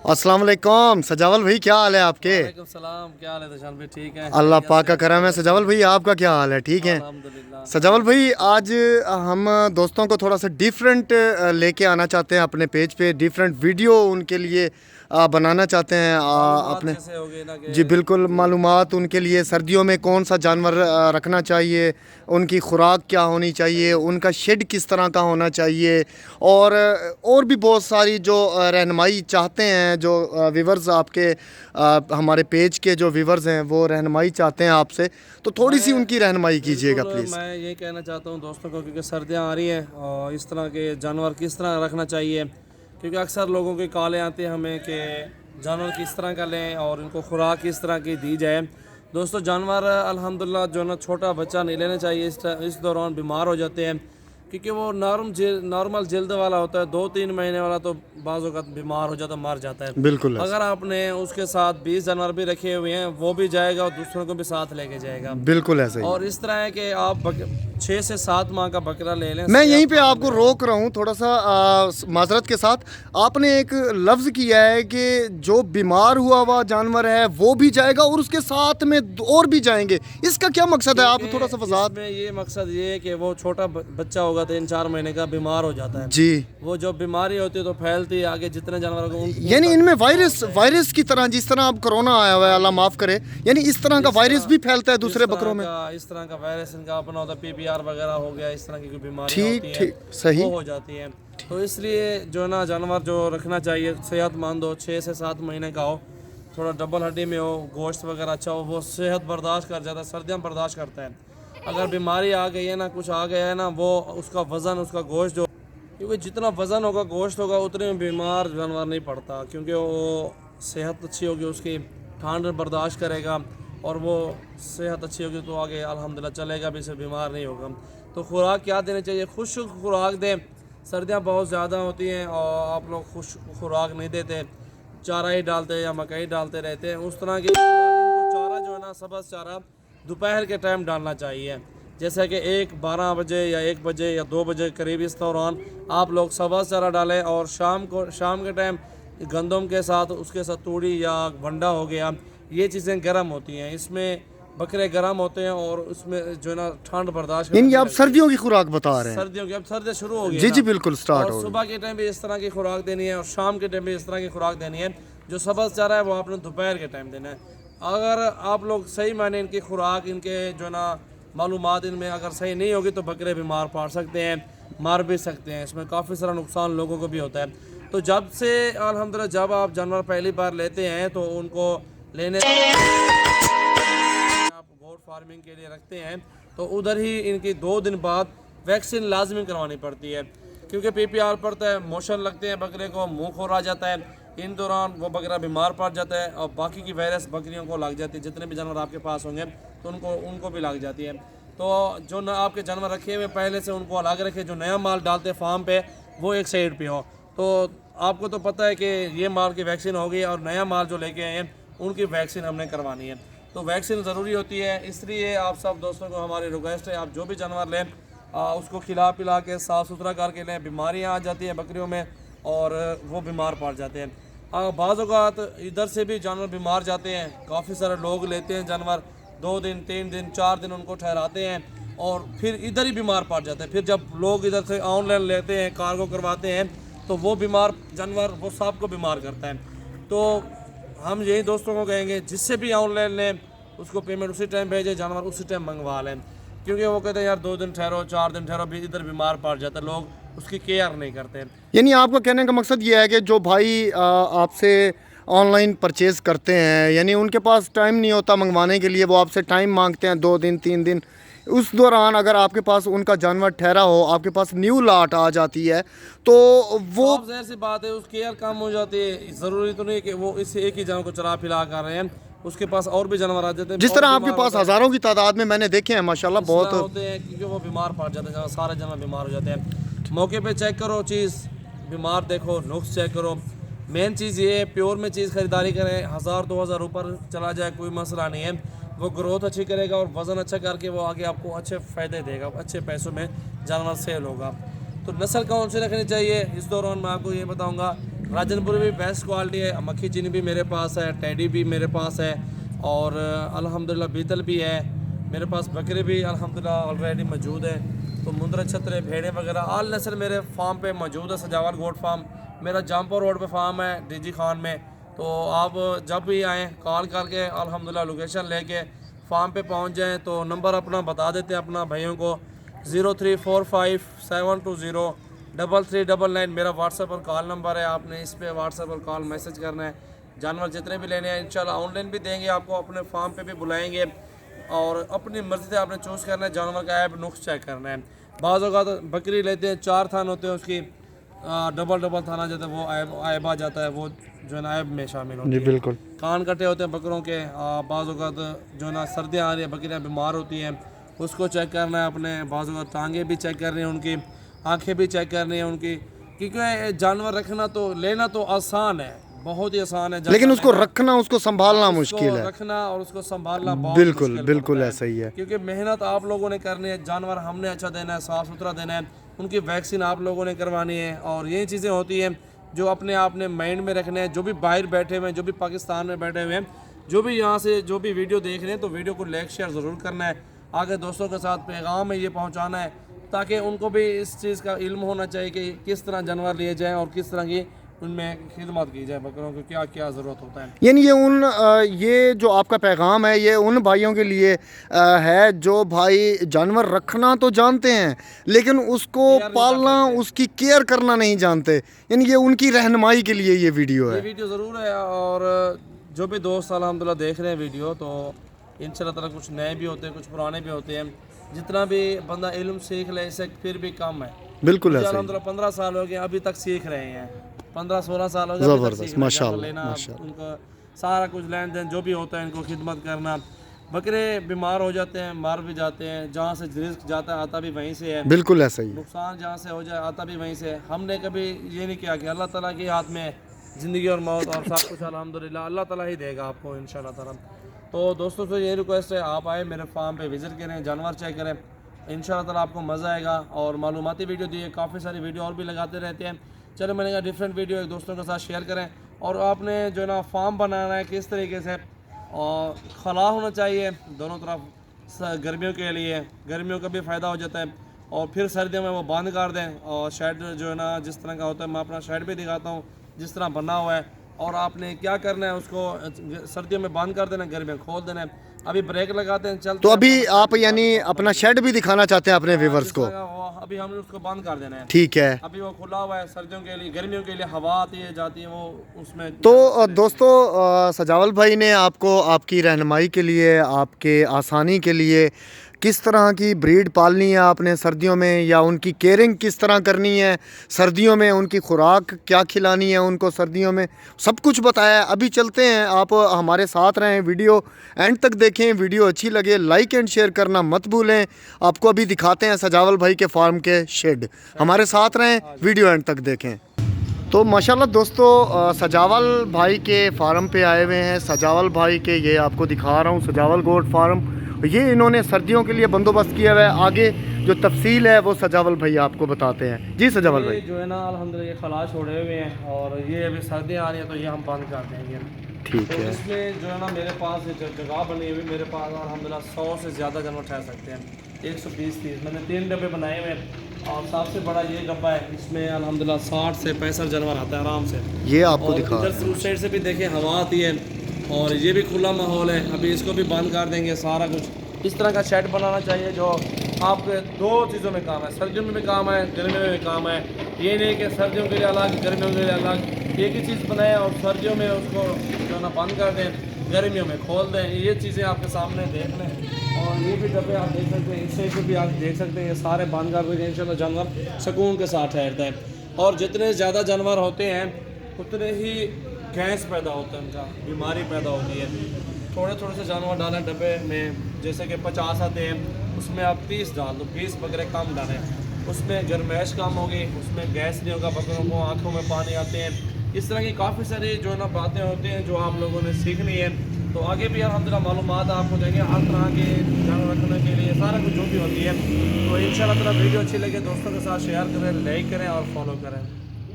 अस्सलाम वालेकुम सजावल भाई, क्या हाल है आपके? वालेकुम सलाम, क्या हाल है दशान भाई? ठीक है, अल्लाह पाक का करम है। सजावल भाई आपका क्या हाल है? ठीक है। अल्हम्दुलिल्लाह। सजावल भाई आज हम दोस्तों को थोड़ा सा डिफरेंट लेके आना चाहते हैं अपने पेज पे, डिफरेंट वीडियो उनके लिए बनाना चाहते हैं मालूमात अपने। जैसे हो गई ना कि जी बिल्कुल, मालूमात उनके लिए सर्दियों में कौन सा जानवर रखना चाहिए, उनकी खुराक क्या होनी चाहिए, उनका शेड किस तरह का होना चाहिए, और भी बहुत सारी जो रहनुमाई चाहते हैं, जो व्यूवर्स आपके हमारे पेज के जो व्यूवर्स हैं वो रहनुमाई चाहते हैं आपसे, तो थोड़ी सी उनकी रहनुमाई कीजिएगा बिल्कुल प्लीज़। मैं यही कहना चाहता हूँ दोस्तों को, क्योंकि सर्दियाँ आ रही हैं और इस तरह के जानवर किस तरह रखना चाहिए, क्योंकि अक्सर लोगों के कॉलें आते हैं हमें कि जानवर किस तरह का लें और इनको खुराक किस तरह की दी जाए। दोस्तों जानवर अल्हम्दुलिल्लाह जो ना छोटा बच्चा नहीं लेना चाहिए, इस दौरान बीमार हो जाते हैं, क्योंकि वो नॉर्मल जल्द वाला होता है। 2-3 महीने वाला तो बाज़ औक़ात बीमार हो जाता, मर जाता है। बिल्कुल ऐसा। अगर आपने उसके साथ 20 जानवर भी रखे हुए हैं, वो भी जाएगा और दूसरों को भी साथ लेके जाएगा। बिल्कुल ऐसा ही। और इस तरह है कि आप 6 से 7 माह का बकरा ले लें। मैं यहीं पे आपको रोक रहा हूँ थोड़ा सा माजरत के साथ। आपने एक लफ्ज़ किया है कि जो बीमार हुआ हुआ जानवर है वो भी जाएगा और उसके साथ में और भी जाएंगे, इसका क्या मकसद है? आप थोड़ा सा वजाहत। इसमें ये मकसद ये है कि वो छोटा बच्चा होगा 3-4 महीने का, बीमार हो जाता है। जी, वो जो बीमारी होती है तो फैलती है आगे जितने जानवर को यानी इनमें वायरस की तरह, जिस तरह अब कोरोना आया हुआ है, अल्लाह माफ़ करे, यानी इस तरह का वायरस भी फैलता है दूसरे बकरों में। इस तरह का वायरस इनका अपना होता है, PPR वगैरह हो गया, इस तरह की कोई बीमारी ठीक होती है ठीक सही। वो हो जाती है। तो इसलिए जो ना जानवर जो रखना चाहिए सेहतमंद हो, 6 से 7 महीने का हो, थोड़ा डबल हड्डी में हो, गोश्त वगैरह अच्छा हो, वो सेहत बर्दाश्त कर जाता है, सर्दियाँ बर्दाश्त करता है। अगर बीमारी आ गई है ना, कुछ आ गया है ना, वो उसका वज़न, उसका गोश्त जो, क्योंकि जितना वज़न होगा, गोश्त होगा, उतने में बीमार जानवर नहीं पड़ता, क्योंकि वो सेहत अच्छी होगी उसकी, ठंड बर्दाश्त करेगा और वो सेहत अच्छी होगी तो आगे अल्हम्दुलिल्लाह चलेगा भी, से बीमार नहीं होगा। तो खुराक क्या देनी चाहिए? खुश्क खुराक दें। सर्दियाँ बहुत ज़्यादा होती हैं और आप लोग खुश्क खुराक नहीं देते, चारा ही डालते या मकई डालते रहते हैं, उस तरह की इनको चारा जो है ना, सब्ज़ चारा दोपहर के टाइम डालना चाहिए। जैसे कि 12 बजे या 1 बजे या 2 बजे करीब, इस दौरान आप लोग सब्ज़ चारा डालें और शाम के टाइम गंदम के साथ, उसके साथ तूड़ी या भंडा हो गया, ये चीज़ें गर्म होती हैं, इसमें बकरे गर्म होते हैं और उसमें जो है ना ठंड बर्दाश्त यानी करने आप लगती है। सर्दियों की खुराक बता रहे हैं? सर्दियों की अब सर्दियाँ शुरू हो गई जी ना, जी बिल्कुल स्टार्ट और हो गई। सुबह के टाइम भी इस तरह की खुराक देनी है और शाम के टाइम भी इस तरह की खुराक देनी है। जो सब्ज़ चारा है वो आपने दोपहर के टाइम देना है। अगर आप लोग सही माने इनकी खुराक, इनके जो ना मालूमात इनमें अगर सही नहीं होगी तो बकरे बीमार पड़ सकते हैं, मार भी सकते हैं, इसमें काफ़ी सारा नुकसान लोगों को भी होता है। तो जब से अल्हम्दुलिल्लाह जब आप जानवर पहली बार लेते हैं तो उनको लेने आप गोट फार्मिंग के लिए रखते हैं तो उधर ही इनकी 2 दिन बाद वैक्सीन लाजमी करवानी पड़ती है, क्योंकि PPR पड़ता है, मोशन लगते हैं बकरे को, मुंह खोर आ जाता है, इन दौरान वो बकरा बीमार पड़ जाता है और बाकी की वायरस बकरियों को लग जाती है। जितने भी जानवर आपके पास होंगे तो उनको भी लग जाती है। तो जो न आपके जानवर रखे हुए पहले से उनको अलग रखे, जो नया माल डालते हैं फार्म पे वो एक साइड पे हो। तो आपको तो पता है कि ये माल की वैक्सीन होगी और नया माल जो लेके आए हैं उनकी वैक्सीन हमने करवानी है। तो वैक्सीन ज़रूरी होती है, इसलिए आप सब दोस्तों को हमारी रिक्वेस्ट है, आप जो भी जानवर लें उसको खिला पिला के साफ़ सुथरा करके लें। बीमारियां आ जाती हैं बकरियों में और वो बीमार पड़ जाते हैं। बाज़ औक़ात इधर से भी जानवर बीमार जाते हैं, काफ़ी सारे लोग लेते हैं जानवर, 2 दिन 3 दिन 4 दिन उनको ठहराते हैं और फिर इधर ही बीमार पड़ जाते हैं। फिर जब लोग इधर से ऑनलाइन लेते हैं, कार्गो करवाते हैं, तो वो बीमार जानवर वो सबको बीमार करता है। तो हम यही दोस्तों को कहेंगे जिससे भी ऑनलाइन लें उसको पेमेंट उसी टाइम भेजें, जानवर उसी टाइम मंगवा लें, क्योंकि वो कहते हैं यार 2 दिन ठहरो 4 दिन ठहरो, भी इधर बीमार पड़ जाता है, लोग उसकी केयर नहीं करते। यानी आपका कहने का मकसद ये है कि जो भाई आपसे ऑनलाइन परचेज़ करते हैं, यानी उनके पास टाइम नहीं होता मंगवाने के लिए, वो आपसे टाइम मांगते हैं 2 दिन 3 दिन, उस दौरान अगर आपके पास उनका जानवर ठहरा हो, आपके पास न्यू लाट आ जाती है तो वो ज़ाहिर सी बात है उस केयर कम हो जाती है। ज़रूरी तो नहीं कि वो इस एक ही जानवर को चला फिला कर रहे हैं, उसके पास और भी जानवर आ जाते हैं, जिस और तरह आपके बीमार पास होते हैं। हज़ारों की तादाद में मैंने देखे हैं माशाल्लाह इस तरह बहुत। होते हैं क्योंकि वो बीमार पड़ जाते हैं, सारे जानवर बीमार हो जाते हैं। मौके पे चेक करो चीज़, बीमार देखो, नुक्स चेक करो। मेन चीज़ ये है प्योर में चीज़ ख़रीदारी करें, 1000-2000 ऊपर चला जाए कोई मसला नहीं है, वो ग्रोथ अच्छी करेगा और वज़न अच्छा करके वो आगे आपको अच्छे फ़ायदे देगा, अच्छे पैसों में जानवर सेल होगा। तो नस्ल कौन सी रखनी चाहिए, इस दौरान मैं आपको ये बताऊंगा राजनपुरी भी बेस्ट क्वालिटी है, मक्खी चीनी भी मेरे पास है, टेडी भी मेरे पास है, और अल्हम्दुलिल्लाह बीतल भी है मेरे पास, बकरे भी अल्हम्दुलिल्लाह ऑलरेडी मौजूद है। तो मुंदर छतरे भेड़े वगैरह आल नस्ल मेरे फार्म पे मौजूद है। सजावल गोट फार्म मेरा जमपुर रोड पे फार्म है, डीजी खान में। तो आप जब भी आएँ कॉल करके अल्हम्दुलिल्लाह लोकेशन लेके फार्म पे पहुंच जाएं। तो नंबर अपना बता देते हैं अपना भाइयों को, 0345720399 मेरा व्हाट्सएप और कॉल नंबर है। आपने इस पे व्हाट्सएप और कॉल मैसेज करना है। जानवर जितने भी लेने हैं इंशाल्लाह ऑनलाइन भी देंगे आपको, अपने फार्म पे भी बुलाएंगे, और अपनी मर्ज़ी से आपने चूज़ करना है, जानवर का ऐब नुक्स चेक करना है। बाज़ औक़ात बकरी लेते हैं 4 थान होते हैं उसकी, डबल थाना जाता है, वो ऐब आ जाता है, वो जो है ना ऐब में शामिल होती है। बिल्कुल। कान कटे होते हैं बकरों के, बाज़ औक़ात जो है ना सर्दियाँ आ रही है, बकरियाँ बीमार होती हैं, उसको चेक करना है अपने। बाज़ औक़ात टांगें भी चेक करनी है उनकी, आँखें भी चेक करनी है उनकी, क्योंकि जानवर रखना तो लेना तो आसान है, बहुत ही आसान है, लेकिन उसको रखना, उसको संभालना मुश्किल है। रखना और उसको संभालना बहुत बिल्कुल मुश्किल बिल्कुल पड़ता है। ऐसा ही है। क्योंकि मेहनत आप लोगों ने करनी है, जानवर हमने अच्छा देना है, साफ़ सुथरा देना है, उनकी वैक्सीन आप लोगों ने करवानी है, और यही चीज़ें होती हैं जो अपने आप ने माइंड में रखने हैं। जो भी बाहर बैठे हुए हैं, जो भी पाकिस्तान में बैठे हुए हैं, जो भी यहाँ से जो भी वीडियो देख रहे हैं, तो वीडियो को लाइक शेयर ज़रूर करना है, आगे दोस्तों के साथ पैगाम है ये पहुँचाना है, ताकि उनको भी इस चीज़ का इल्म होना चाहिए कि किस तरह जानवर लिए जाएँ और किस तरह की उनमें खिदमत की जाए, बकरों को क्या क्या ज़रूरत होता है। यानी ये जो आपका पैगाम है ये उन भाइयों के लिए है जो भाई जानवर रखना तो जानते हैं लेकिन उसको पालना, उसकी केयर करना नहीं जानते, यानी ये उनकी रहनुमाई के लिए ये वीडियो है। ये वीडियो ज़रूर है, और जो भी दोस्त अल्हम्दुलिल्लाह देख रहे हैं वीडियो, तो इंशाल्लाह ताला कुछ नए भी होते हैं, कुछ पुराने भी होते हैं। जितना भी बंदा इल्म सीख ले इससे फिर भी कम है। बिल्कुल ऐसा ही। अल्हम्दुलिल्लाह 15 साल हो गए अभी तक सीख रहे हैं, 15-16 साल हो गए ज़बरदस्त, माशाल्लाह। उनको सारा कुछ लेन देन जो भी होता है, इनको खिदमत करना। बकरे बीमार हो जाते हैं, मर भी जाते हैं, जहाँ से रिस्क जाता है आता भी वहीं से है, बिल्कुल ऐसा ही है। नुकसान जहाँ से हो जाए आता भी वहीं से है। हमने कभी ये नहीं किया कि अल्लाह ताला के हाथ में ज़िंदगी और मौत और सब कुछ अल्हम्दुलिल्लाह अल्लाह ताला ही देगा आपको इंशाल्लाह ताला। तो दोस्तों से ये रिक्वेस्ट है, आप आए मेरे फार्म पे विज़िट करें, जानवर चेक करें, इंशाल्लाह ताला आपको मज़ा आएगा। और मालूमाती वीडियो दी है, काफ़ी सारी वीडियो और भी लगाते रहते हैं। चलो मैंने कहा डिफरेंट वीडियो एक दोस्तों के साथ शेयर करें। और आपने जो है ना फार्म बनाना है किस तरीके से, और खला होना चाहिए दोनों तरफ, गर्मियों के लिए गर्मियों का भी फ़ायदा हो जाता है, और फिर सर्दियों में वो बंद कर दें। और शेड जो है ना जिस तरह का होता है, मैं अपना शेड भी दिखाता हूँ जिस तरह बना हुआ है, और आपने क्या करना है उसको सर्दियों में बंद कर देना, गर्मियों में खोल देना है। अभी ब्रेक लगाते हैं चलते तो अभी आप यानी अपना शेड भी दिखाना चाहते हैं अपने व्यूवर्स को? अभी हमने उसको बंद कर देना है, ठीक है। अभी वो खुला हुआ है सर्दियों के लिए, गर्मियों के लिए हवा आती है जाती है, वो उसमें। तो दोस्तों सजावल भाई ने आपको आपकी रहनुमाई के लिए, आपके आसानी के लिए किस तरह की ब्रीड पालनी है आपने सर्दियों में, या उनकी केयरिंग किस तरह करनी है सर्दियों में, उनकी खुराक क्या खिलानी है उनको सर्दियों में, सब कुछ बताया है। अभी चलते हैं, आप हमारे साथ रहें, वीडियो एंड तक देखें, वीडियो अच्छी लगे लाइक एंड शेयर करना मत भूलें। आपको अभी दिखाते हैं सजावल भाई के फार्म के शेड, हमारे साथ रहें, वीडियो एंड तक देखें। तो माशाल्लाह दोस्तों सजावल भाई के फार्म पे आए हुए हैं। सजावल भाई के ये आपको दिखा रहा हूँ सजावल गोट फार्म, ये इन्होंने सर्दियों के लिए बंदोबस्त किया हुआ है। आगे जो तफसील है वो सजावल भाई आपको बताते हैं। जी सजावल भाई। जो है ना अल्हम्दुलिल्लाह ये खला छोड़े हुए हैं, और ये अभी सर्दियाँ आ रही हैं तो ये हम बंद कर देंगे। ठीक तो है। इसमें जो है ना मेरे पास जगह बनी हुई, मेरे पास अल्हम्दुलिल्लाह 100 से ज़्यादा जानवर ठहर सकते हैं, 120-130। मैंने 3 डब्बे बनाए हुए हैं, और सबसे बड़ा ये डब्बा है, इसमें अल्हम्दुलिल्लाह 60 से 65 जानवर आता है आराम से। ये आपको और दिखा इधर से उस साइड से भी देखें हवा आती है, और ये भी खुला माहौल है। अभी इसको भी बंद कर देंगे सारा कुछ। इस तरह का शेड बनाना चाहिए जो आपके 2 चीज़ों में काम है, सर्दियों में भी काम है, गर्मियों में भी काम है। ये नहीं कि सर्दियों के लिए अलग, गर्मियों के लिए अलग, एक ही चीज़ बनाए और सर्दियों में उसको जो ना बंद कर दें, गर्मियों में खोल दें। ये चीज़ें आपके सामने देख लें। और ये भी डब्बे आप देख सकते हैं, इससे भी आप देख सकते हैं, ये सारे बंद कर देंगे इंशाल्लाह, जानवर सुकून के साथ ठहरता है। और जितने ज़्यादा जानवर होते हैं उतने ही गैस पैदा होता है, उनका बीमारी पैदा होती है। थोड़े थोड़े से जानवर डालें डब्बे में, जैसे कि 50 आते हैं उसमें आप 30 डाल दो, 20 बकरे कम डालें, उसमें गर्मैश कम होगी, उसमें गैस नहीं होगा, बकरों को आँखों में पानी आते हैं। इस तरह की काफ़ी सारी जो है ना बातें होती हैं जो आप लोगों ने सीखनी है। तो आगे भी अल्हम्दुलिल्लाह मालूमात आपको देंगे हर तरह के जानवर रखने के लिए, सारा कुछ जो भी होती है। तो इंशाल्लाह ताला वीडियो अच्छी लगे दोस्तों के साथ शेयर करें, लाइक करें और फॉलो करें।